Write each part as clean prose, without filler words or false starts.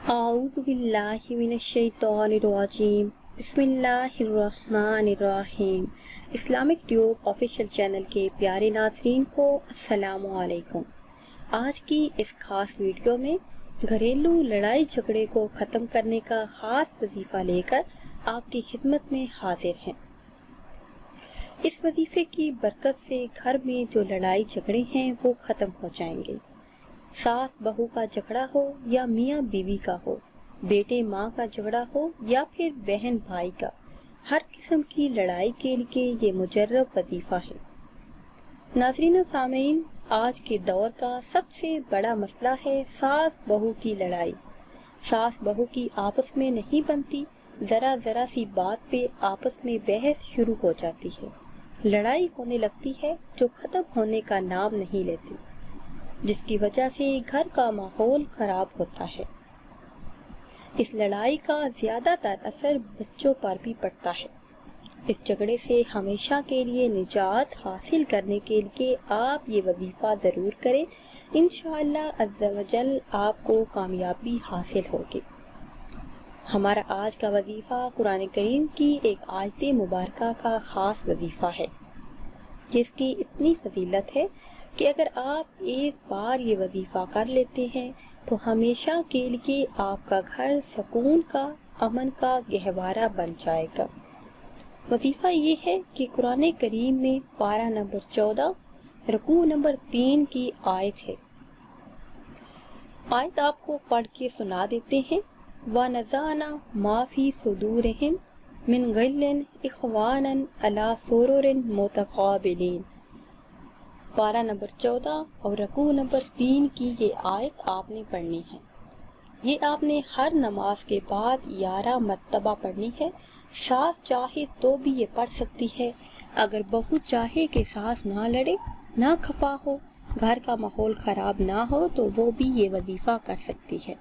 اعوذ باللہ من الشیطان الرجیم بسم اللہ الرحمن الرحیم۔ اسلامک ٹیوب آفیشیل چینل کے پیارے ناظرین کو السلام علیکم۔ آج کی اس خاص ویڈیو میں گھریلو لڑائی جھگڑے کو ختم کرنے کا خاص وظیفہ لے کر آپ کی خدمت میں حاضر ہیں۔ اس وظیفے کی برکت سے گھر میں جو لڑائی جھگڑے ہیں وہ ختم ہو جائیں گے۔ ساس بہو کا جھگڑا ہو یا میاں بیوی کا ہو، بیٹے ماں کا جھگڑا ہو یا پھر بہن بھائی کا، ہر قسم کی لڑائی کے لیے یہ مجرب وظیفہ ہے۔ ناظرین و سامعین، آج کے دور کا سب سے بڑا مسئلہ ہے ساس بہو کی لڑائی۔ ساس بہو کی آپس میں نہیں بنتی، ذرا سی بات پہ آپس میں بحث شروع ہو جاتی ہے، لڑائی ہونے لگتی ہے جو ختم ہونے کا نام نہیں لیتی، جس کی وجہ سے گھر کا ماحول خراب ہوتا ہے۔ اس لڑائی کا زیادہ تر اثر بچوں پر بھی پڑتا ہے۔ اس جھگڑے سے ہمیشہ کے لیے نجات حاصل کرنے کے لیے آپ یہ وظیفہ ضرور کریں، انشاءاللہ عز و جل آپ کو کامیابی حاصل ہوگی۔ ہمارا آج کا وظیفہ قرآن کریم کی ایک آیت مبارکہ کا خاص وظیفہ ہے، جس کی اتنی فضیلت ہے کہ اگر آپ ایک بار یہ وظیفہ کر لیتے ہیں تو ہمیشہ کے لیے آپ کا گھر سکون کا، امن کا گہوارہ بن جائے گا۔ وظیفہ یہ ہے کہ قرآن کریم میں پارہ نمبر 14 رکوع نمبر 3 کی آیت ہے۔ آیت آپ کو پڑھ کے سنا دیتے ہیں۔ وَنَزَعْنَا مَا فِي صُدُورِهِمْ مِنْ غِلٍّ إِخْوَانًا عَلَى سُرُرٍ مُتَقَابِلِينَ۔ پارہ نمبر 14 اور رکوع نمبر 3 کی یہ آیت آپ نے پڑھنی ہے۔ یہ آپ نے ہر نماز کے بعد 11 مرتبہ پڑھنی ہے۔ ساس چاہے تو بھی یہ پڑھ سکتی ہے، اگر بہو چاہے کہ ساس نہ لڑے، نہ خفا ہو، گھر کا ماحول خراب نہ ہو تو وہ بھی یہ وظیفہ کر سکتی ہے۔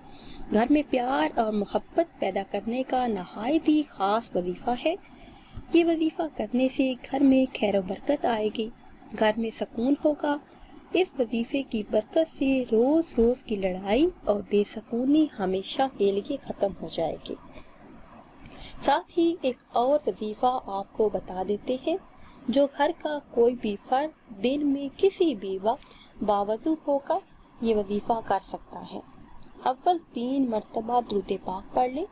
گھر میں پیار اور محبت پیدا کرنے کا نہایت ہی خاص وظیفہ ہے۔ یہ وظیفہ کرنے سے گھر میں خیر و برکت آئے گی، گھر میں سکون ہوگا۔ اس وظیفے کی برکت سے روز کی لڑائی اور بے سکونی ہمیشہ کے لیے ختم ہو جائے گی۔ ساتھ ہی ایک اور وظیفہ آپ کو بتا دیتے ہیں، جو گھر کا کوئی بھی فرد دن میں کسی بھی وقت باوضو ہو کر یہ وظیفہ کر سکتا ہے۔ اول 3 مرتبہ درود پاک پڑھ لیں،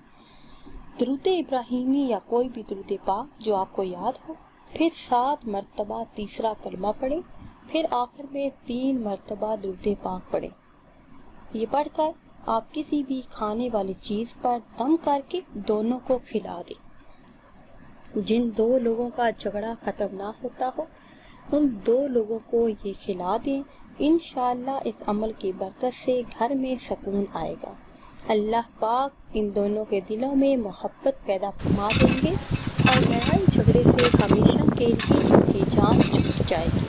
درود ابراہیمی یا کوئی بھی درود پاک جو آپ کو یاد ہو، پھر 7 مرتبہ تیسرا کلمہ پڑھیں، پھر آخر میں 3 مرتبہ درود پاک پڑھیں۔ یہ پڑھ کر آپ کسی بھی کھانے والی چیز پر دم کر کے دونوں کو کھلا دیں۔ جن 2 لوگوں کا جھگڑا ختم نہ ہوتا ہو، ان 2 لوگوں کو یہ کھلا دیں۔ انشاءاللہ اس عمل کی برکت سے گھر میں سکون آئے گا۔ اللہ پاک ان دونوں کے دلوں میں محبت پیدا فرما دیں گے اور لڑائی جھگڑے سے ہمیشہ کے لیے ان کی جان چھوٹ جائے گی۔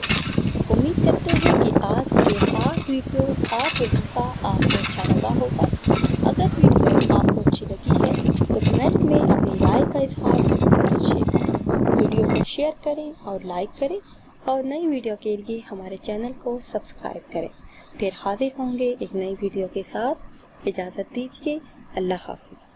امید کرتے ہیں کہ آج کی یہ خاص ویڈیو خاص وظیفہ آپ کو اچھا لگا ہوگا۔ اگر ویڈیو آپ کو اچھی لگی ہے تو کمنٹس میں اپنی رائے کا اظہار کیجیے گا۔ ویڈیو کو شیئر کریں اور لائک کریں، اور نئی ویڈیو کے لیے ہمارے چینل کو سبسکرائب کریں۔ پھر حاضر ہوں گے ایک نئی ویڈیو کے ساتھ۔ اجازت دیجیے، اللہ حافظ۔